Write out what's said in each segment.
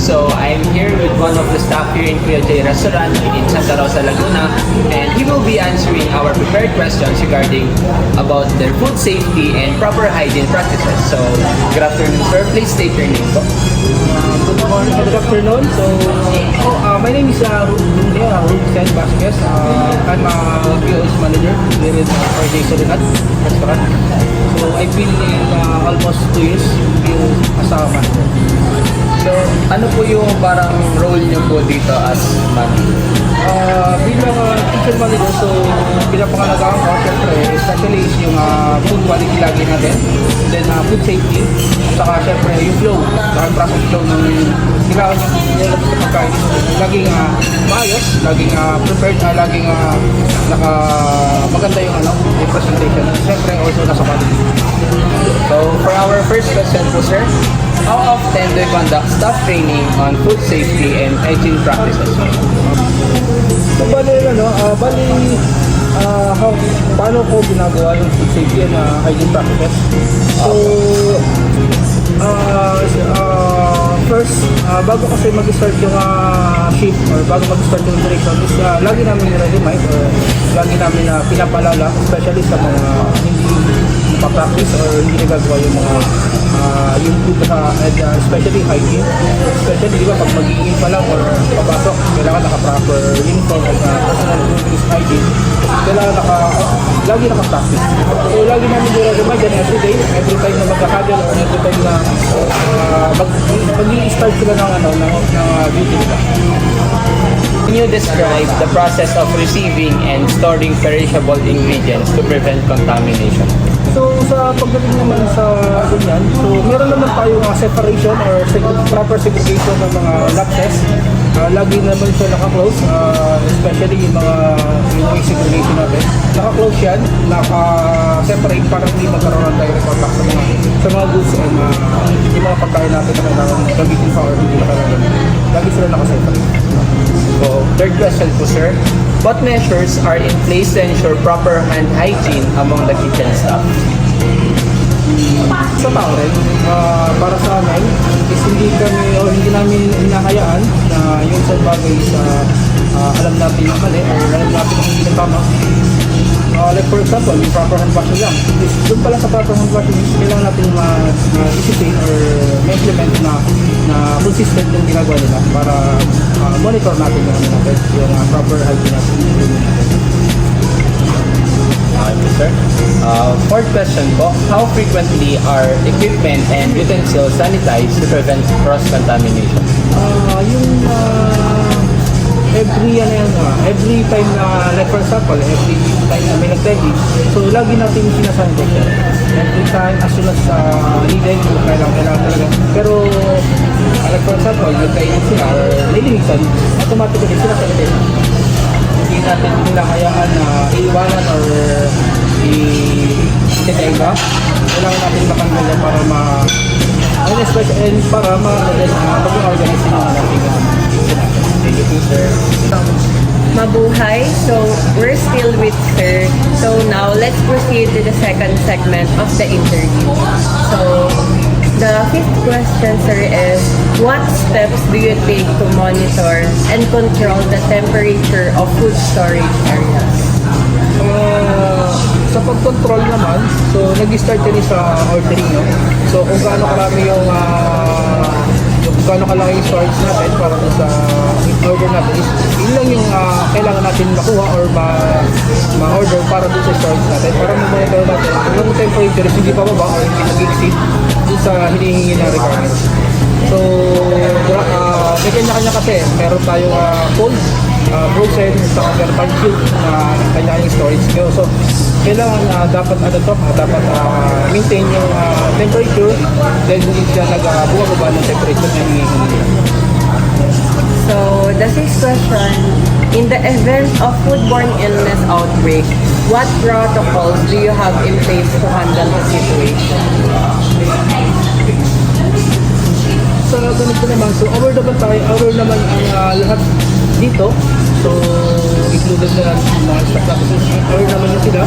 So I'm here with one of the staff here in Kuya J Restaurant in Santa Rosa, Laguna, and he will be answering our prepared questions regarding about their food safety and proper hygiene practices. So good afternoon, sir. Please state your name po. Good morning, good afternoon. My name is Hussein Vasquez. I'm a POS manager here in RJ Soledad Restaurant. So I've been in almost 2 years as a manager. So ano po yung parang role niyo po dito as manager? Bilang kitchen manager, so pinapangalagaan ko, syempre, especially is yung food quality lagi natin, then food safety, at saka syempre yung flow, saka yung process flow ng kailangan yung nilalabas sa pagkain, laging maayos, laging prepared, laging maganda yung yung presentation, syempre also nasa quality. So for our first question po, sir, how often do you conduct staff training on food safety and hygiene practices? So paano ko ginagawa yung food safety and hygiene practices? So, first, bago kasi mag-start yung shift or bago mag-start yung duration is lagi namin i-remind or lagi namin pinapalala, especially sa mga hindi pa-practice or hindi nagagawa yung mga yung food especially hygiene, especially di ba pag mag-iingin pa lang or papasok, kailangan naka-proper uniform at personal hygiene, kailangan lagi naka-practice. So lagi namin nire-remind yan every time na magka-huddle or every time na mag-i-start sila ng duty nila. Can you describe the process of receiving and storing perishable ingredients to prevent contamination? So sa pagdating naman sa ganyan, so meron naman tayong separation or proper segregation ng mga lapses. Lagi naman siya naka-close, especially yung mga waste segregation natin. Naka-close yan, naka-separate para hindi magkaroon ng direct contact sa mga goods and yung mga pagkain natin na kailangan gamitin pa or hindi nakaroon. Lagi sila naka-separate. So third question po, sir. What measures are in place to ensure proper hand hygiene among the kitchen staff? Sa tao rin, para sa amin, is hindi namin hinahayaan na yung sa bagay sa alam natin yung mali or alam natin yung hindi na tama. Like for example, yung proper hand washing lang. Doon pala sa proper hand washing, kailangan natin ma-discipline or ma-implement na consistent yung ginagawa nila para monitor natin yung proper hygiene natin. Sir. Fourth question po, how frequently are equipment and utensils sanitized to prevent cross-contamination? Every time na, like for example, every time na may nag-ready, so lagi natin sinasanitize. Every time, as soon as needed, kailangan talaga. Pero, like for example, nag-ready sila or nilinisan, automatically sinasanitize. Hindi natin nila kayaan na iiwanan or i-titaiga. Kailangan natin makanggal para mag-organize na natin. Thank you, sir. Mabuhay. So, we're still with Sir. So, now, let's proceed to the second segment of the interview. So, the fifth question, sir, is what steps do you take to monitor and control the temperature of food storage areas? Sa pag-control naman, so nag-start yan sa ordering nyo. So kung gaano kalaki yung storage natin para sa order natin, yun lang yung kailangan natin makuha or ma-order para dun sa storage natin. Para ma-monitor natin kung yung temperature is hindi pa baba or hindi nag-exceed dun sa hinihingi na requirements. So, may kanya-kanya kasi. Meron tayong cold, frozen, saka meron tayong chilled na kanya-kanyang storage. So, kailangan dapat maintain yung temperature dahil hindi siya bumababa ng temperature na hinihingi nila. So, the sixth question, in the event of foodborne illness outbreak, what protocols do you have in place to handle the situation? Sa ganito naman, so aware naman ang lahat dito. So, included na mga staff natin. Aware naman na sila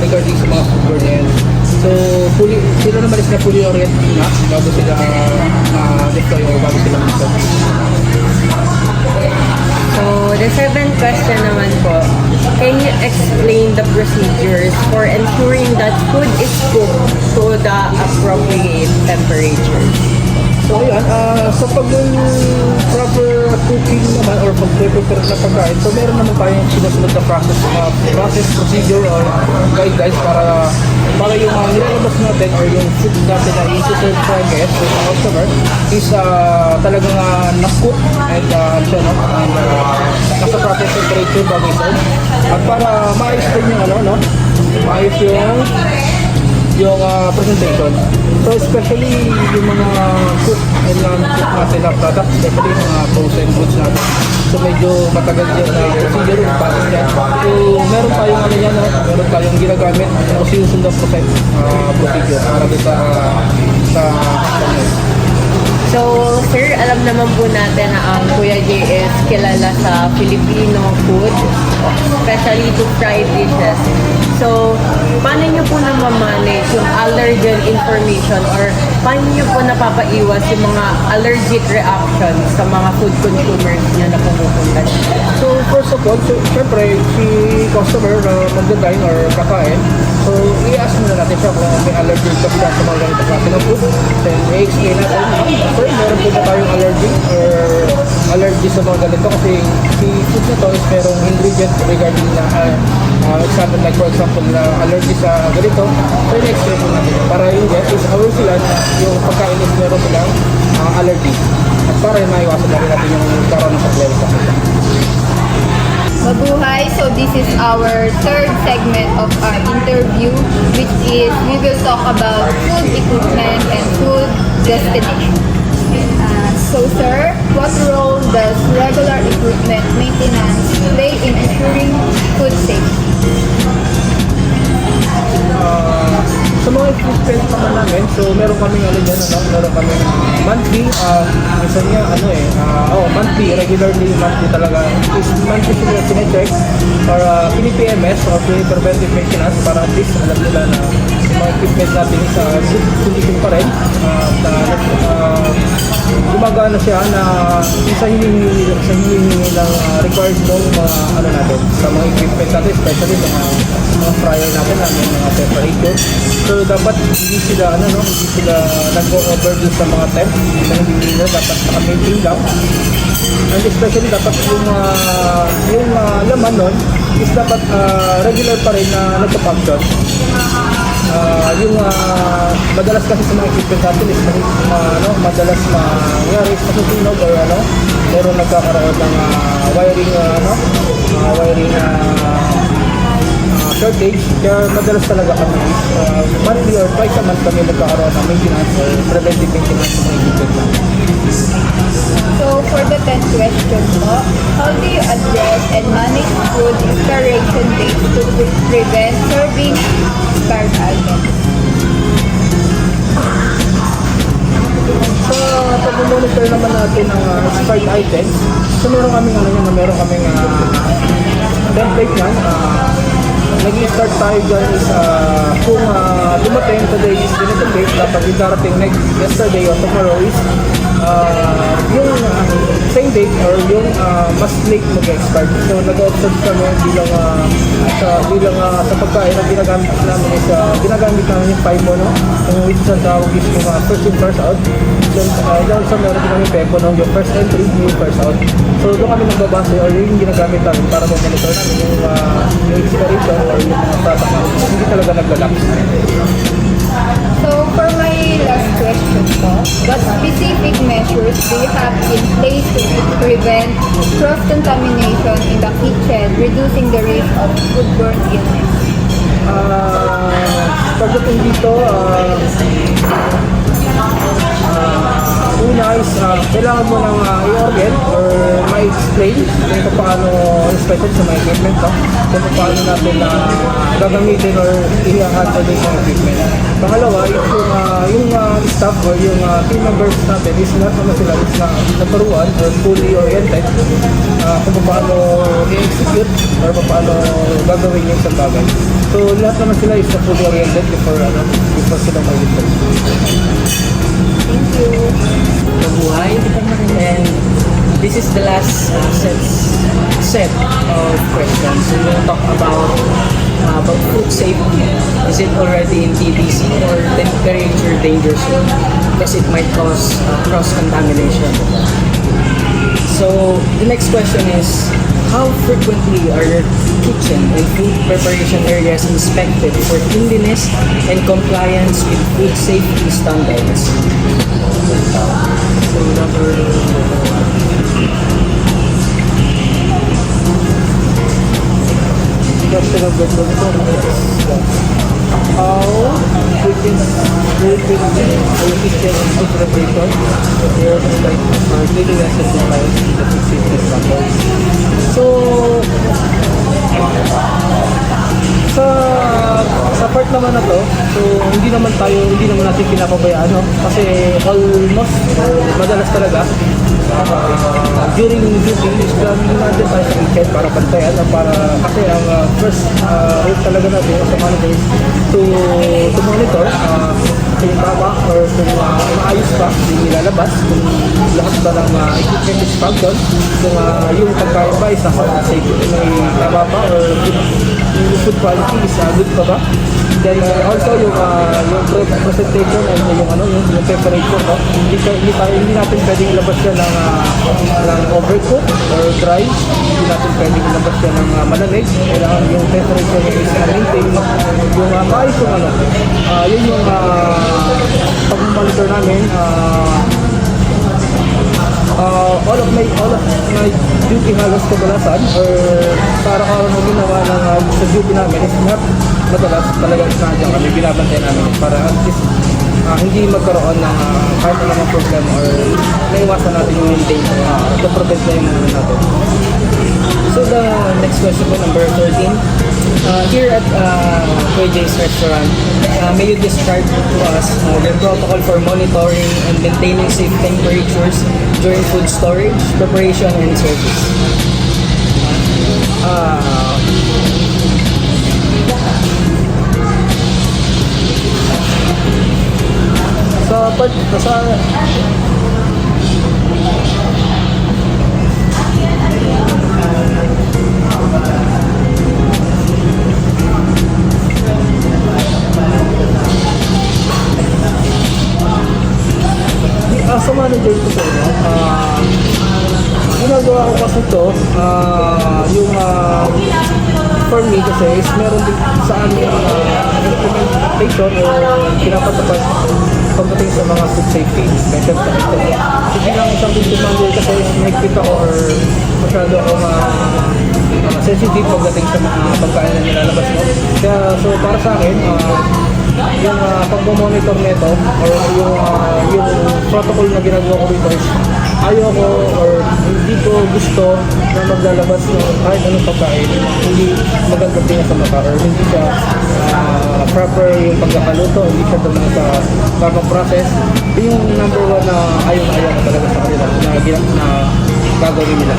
regarding sa mga foodborne and so, sila naman is na fully oriented na bago sila deploy o bago sila mag-start. question naman po, can you explain the procedures for ensuring that food is cooked to the appropriate temperature? So ayan, sa proper cooking naman or pag-prepare na pagkain, so meron naman tayong sinusunod na process, procedure or guidelines para yung nilalabas natin or yung food natin na i-serve sa guest or sa customer is talagang na-cook and siya, no? And nasa proper temperature bago i-serve. At para maayos din yung maayos yung presentation. So especially yung mga cook and non-cook natin na product, especially yung mga frozen goods natin. So medyo matagal din na procedure yung process niya. So meron tayong meron tayong ginagamit o sinusundang procedure para din sa customer. So, sir, alam naman po natin na ang Kuya J is kilala sa Filipino food, especially to fried dishes. So, paano nyo po na manage yung allergen information or paano nyo po napapaiwas yung mga allergic reactions sa mga food consumers nyo na pumupunta? So first of all, syempre si customer na magdadine or kakain, so i-ask muna natin siya kung may allergy ka siya sa mga ganito klase ng food. Then i-explain natin, sir, meron po ba tayong allergy sa mga ganito kasi si food na to is merong ingredient regarding na example like for example na allergy sa ganito. So i-explain mo natin para yung guest is aware sila na yung pagkain is meron silang allergy. At para maiwasan na rin natin yung karoon ng problema sa kanila. Mabuhay! So this is our third segment of our interview, which is we will talk about food equipment and food destination. So sir, what role does regular equipment maintenance play in ensuring food safety? Sa mga equipment naman namin, so meron kaming meron kaming monthly, minsan nga monthly, regularly monthly talaga, is monthly sila sinecheck or PPMS or preventive maintenance para at least alam nila na yung mga equipment natin sa good condition pa rin, gumagana siya na sa hinihingi ng required ng mga natin, sa mga equipment natin, especially mga fryer natin, mga temperature. So dapat hindi sila nag-go-over dun sa mga temp, hindi nila dapat naka-maintain lang. And especially dapat yung laman nun is dapat regular pa rin na nagpa-function. Yung madalas kasi sa mga equipment natin is madalas mangyari sa susunog or meron nagkakaroon ng wiring shortage, kaya madalas talaga kami monthly or twice a month kami nagkakaroon ng maintenance or preventive maintenance sa mga equipment natin. So for the 10th question po, how do you address and manage food expiration dates to prevent serving expired items? Sa pag-monitor naman natin ng expired items, so meron kaming template yan. Nag-start tayo dyan is kung dumating today is ganitong date, dapat yung darating yesterday or tomorrow is yung same date or yung mas late mag-expire. So nag-observe kami bilang sa pagkain na ginagamit namin is ginagamit namin yung FIMO, kung which ang tawag is yung first in first out. Then also meron din kami PECO, yung first entry, yung first out. So doon kami nagbabase or yung ginagamit namin para ma-monitor namin yung expiration or yung mga product namin. Hindi talaga naglalapse. So for my last question po, what specific measures do you have in place to prevent cross-contamination in the kitchen, reducing the risk of foodborne illness? Pagdating dito, una is kailangan mo nang i-orient or ma-explain kung paano, especially sa mga equipment, kung paano natin gagamitin or i-handle yung mga equipment. Pangalawa, yung staff or yung team members natin is lahat naman sila is naturuan or fully oriented kung paano i-execute or paano gagawin yung isang bagay. So lahat naman sila is fully oriented before sila mag-deploy. Thank you. Mabuhay. And this this is the last set of questions. We will talk about food safety. Is it already in TDC or temperature danger zone? Because it might cause cross-contamination. So the next question is, how frequently are your kitchen and food preparation areas inspected for cleanliness and compliance with food safety standards? So number question of the how frequently are your kitchen and food preparation areas like cleanliness and compliance with the food safety standards? So, sa part naman na to, so hindi naman natin pinapabayaan, no? Kasi almost, madalas talaga, during duty, is natin tayo sa weekend para pantayan, kasi ang first role talaga natin sa manager is to monitor kung tama or kung maayos pa yung nilalabas, kung lahat ba ng equipment is function, kung yung pagkain ba is safety, may tama pa or yung food quality is good pa ba. Then also yung presentation and yung temperature, no? Hindi natin pwedeng ilabas yan ng overcook or dry. Hindi natin pwedeng ilabas yan ng malamig. Kailangan yung temperature niya is maintain yung maayos yung yun yung pag-monitor namin. All of my duty halos kadalasan or para araw na ginawa sa duty namin is lahat madalas talagang nandiyan kami, binabantay namin para at least hindi magkaroon ng kahit anong problem or naiwasan natin yung maintain to prevent na yung natin. So the next question po, number 13. Here at Kuya J's restaurant, may you describe to us the protocol for monitoring and maintaining safe temperatures during food storage, preparation, and service? Sa manager ko po, ginagawa ko kasi ito, yung for me kasi is meron din sa amin implementation or pinapatapos pagdating sa mga food safety inspection sa ito. So bilang isang kitchen manager kasi nagkita ko or masyado akong sensitive pagdating sa mga pagkain na nilalabas mo. Kaya so para sa akin, yung pag-monitor nito or yung protocol na ginagawa ko rito is ayoko or hindi ko gusto na maglalabas ng kahit anong pagkain hindi maganda tingnan sa mata or hindi siya proper yung pagkakaluto, hindi siya naman sa tamang process. Yung number one na ayaw ko talaga sa kanila na gagawin nila.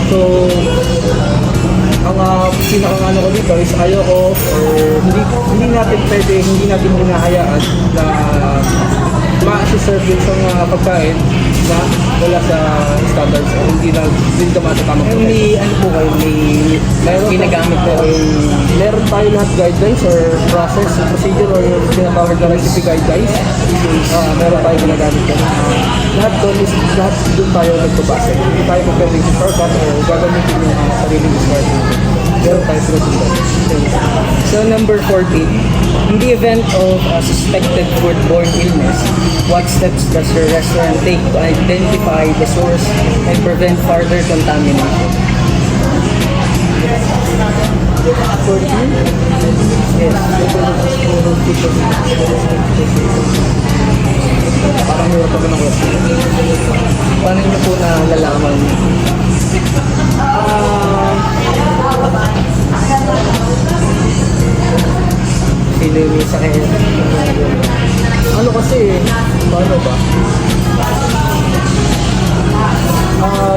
So ang pinakangano ko dito is ayoko or hindi natin hinahayaan na ma-serve din sa mga pagkain na wala sa standards o hindi naman sa tamang process. May ano po kayo, meron ginagamit po meron tayo lahat guidelines or process, procedure or yung tinatawag na recipe guidelines. Meron tayo ginagamit yan. Lahat doon tayo nagpabase. Hindi tayo magpapaging shortcut o gagamitin yung sariling discard. Meron tayo pinagpunta. So number 14, in the event of a suspected foodborne illness, what steps does your restaurant take to identify the source and prevent further contamination? 14? Yes. Parang hirap pa ng question. Paano nyo po nalalaman? Sino yung isa kayo? Ano kasi, paano ba?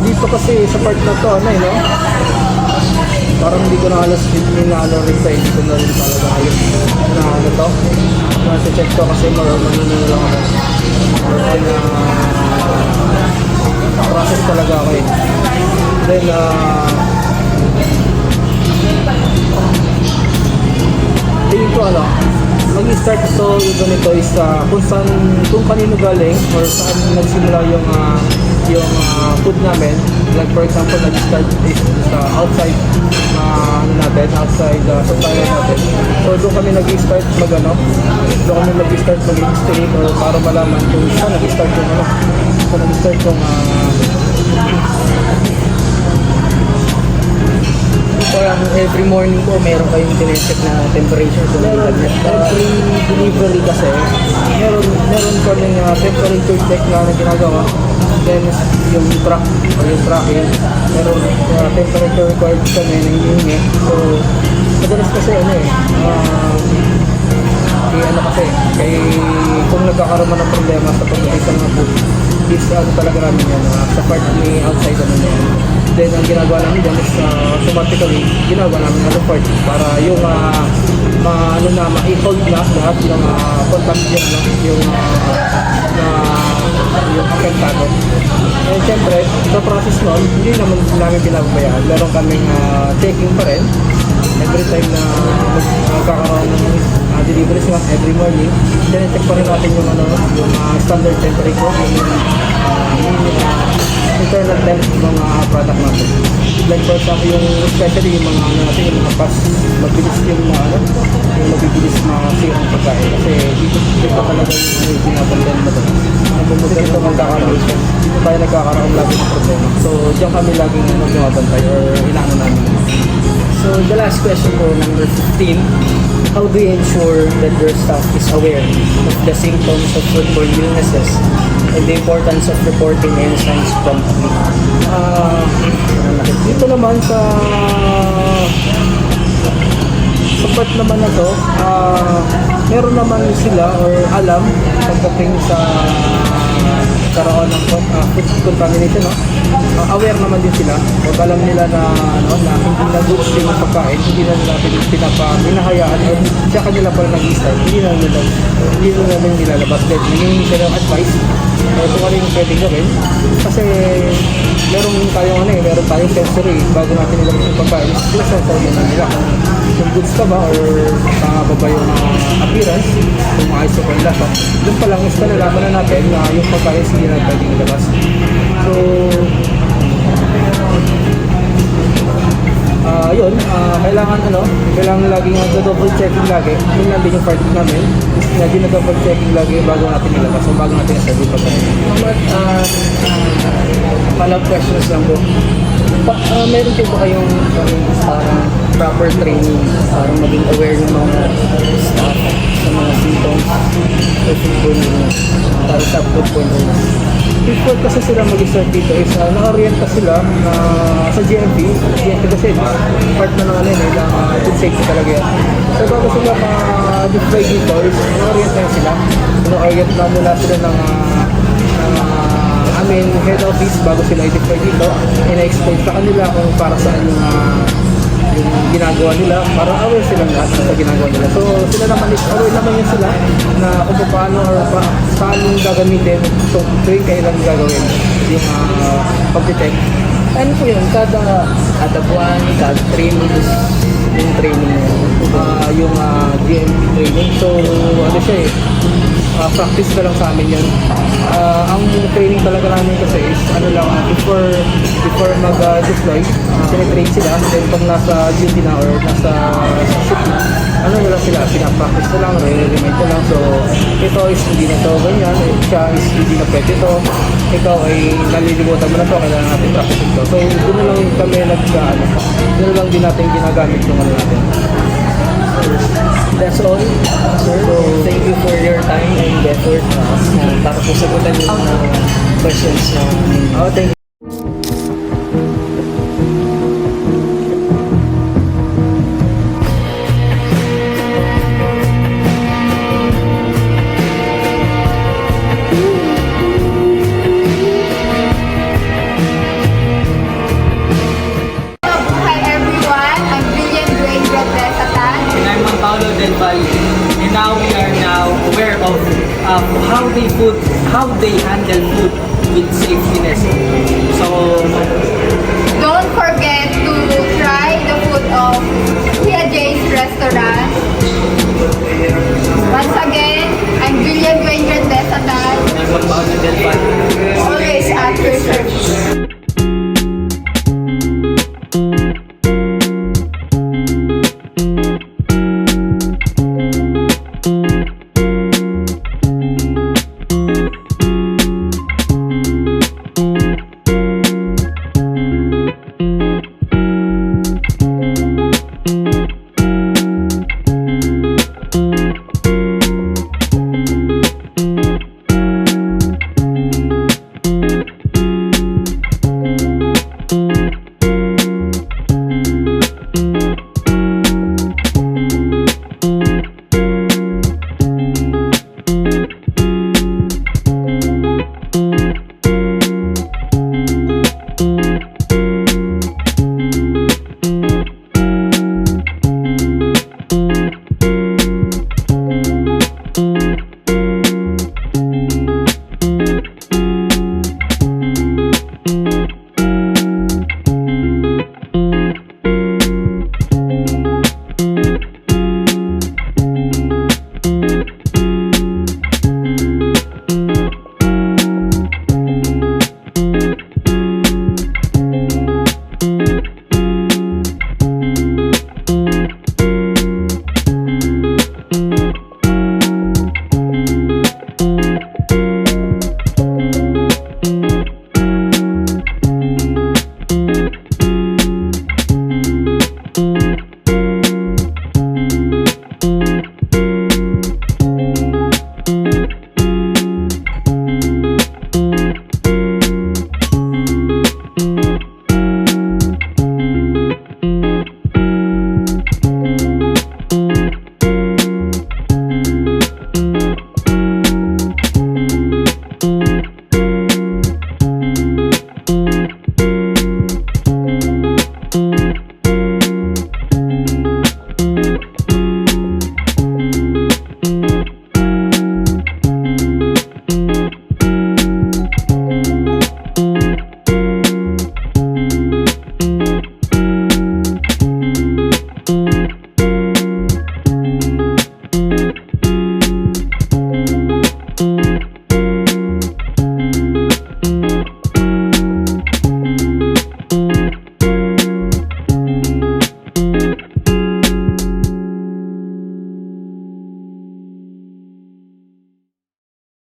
Dito kasi sa part na to, no? Parang hindi ko na halos reply. Hindi ko na rin talaga halos na to. Nasa-check ko kasi lang ako. Process talaga ako eh. Then, tingin ko mag-start ito yung ganito is kung kanino galing or saan nagsimula yung food namin. Like for example, nag-start is sa outside outside supplier natin. So doon kami nag-start mag-investigate or para malaman kung saan nag-start yung Parang every morning po, meron kayong tinecheck na temperature kung Meron, every delivery kasi, meron kaming temperature check na ginagawa. Then, yung truck or yung tracking, meron temperature record kami na hinihingi. So, madalas kasi kung nagkakaroon man ng problema sa pagdating sa mga food, is talaga namin yan, sa part ni outside yan. Then, ang ginagawa namin dyan is automatically, ginagawa namin part para yung ma-hold na lahat ng contact dyan, yung apektado. And syempre, sa process nun, hindi naman namin binabayaan. Meron kaming checking pa rin. Every time na magkakaroon ng deliveries nga, every morning, check pa rin natin yung standard temperature, yung internal temp ng mga product natin. Like for example, especially yung yung mga fast, mabilis yung mabibilis masira ang pagkain. Kasi dito talaga yung binabandan mo doon. Dito tayo nagkakaroon lagi ng problema. So, diyan kami laging bumabantay or inaano namin. So the last question po, number 15. How do you ensure that your staff is aware of the symptoms of foodborne illnesses and the importance of reporting any signs promptly? Dito naman sa part naman na to, meron naman sila or alam pagdating sa karoon ng food contamination, aware naman din sila. Pag alam nila na hindi na good yung pagkain, hindi na nila pinahayaan o siya kanila pala nag-start, hindi na nila nilalabas. Then, hingin sila ng advice kung ano yung pwedeng gawin. Kasi meron tayong sensory bago natin nilabas yung pagkain. Sila sensor na nila kung goods ka ba or tama ba yung appearance, kung maayos ba yung lasa. Doon pa lang is nalaman na natin na yung pagkain hindi na pwedeng ilabas. So, kailangan laging double checking lagi. Yun lang din yung part namin. Double checking lagi bago natin ilabas o bago natin isabi pagkain. Follow-up questions lang po. Meron po ba kayong parang proper training para maging aware ng mga staff sa mga symptoms o foodborne illness para sa foodborne illness? Before kasi sila mag-start dito is na-orienta sila na sa GMP kasi part na ng food safety talaga yan. So bago sila ma-deploy dito is na-orienta sila. Na-orient na mula sila ng amin head office bago sila i-deploy dito. Ina-explain sa kanila kung para saan yung ginagawa nila, para aware sila lahat sa ginagawa nila. So sila naman aware naman yun sila na kung paano or saan yung gagamitin, so tuwing kailan gagawin yung pag-detect. Ano po yun? Kada buwan, kada 3 months yung training Yung GMP training. So siya practice ka lang sa amin yan. Ang training talaga namin kasi is before mag-deploy, tinitrain sila. Then pag nasa duty na or nasa ship na, nila sila, pinapractice na lang, re-remind ko lang. So ito is hindi na to ganyan, siya is hindi na pwede to, ikaw ay nalilimutan mo na to, kailangan natin practice ito. So doon na lang kami doon na lang din natin ginagamit yung natin. That's all, sir. So, thank you for your time and effort para po sagutan yung questions na Thank you. Hi everyone, I'm Brilliant Dwayne Rodriguez-Satan. And I'm Juan Paulo Del Valle. And now we are now aware of how they handle food with safetiness. So, Don't magbaon sa Delpan.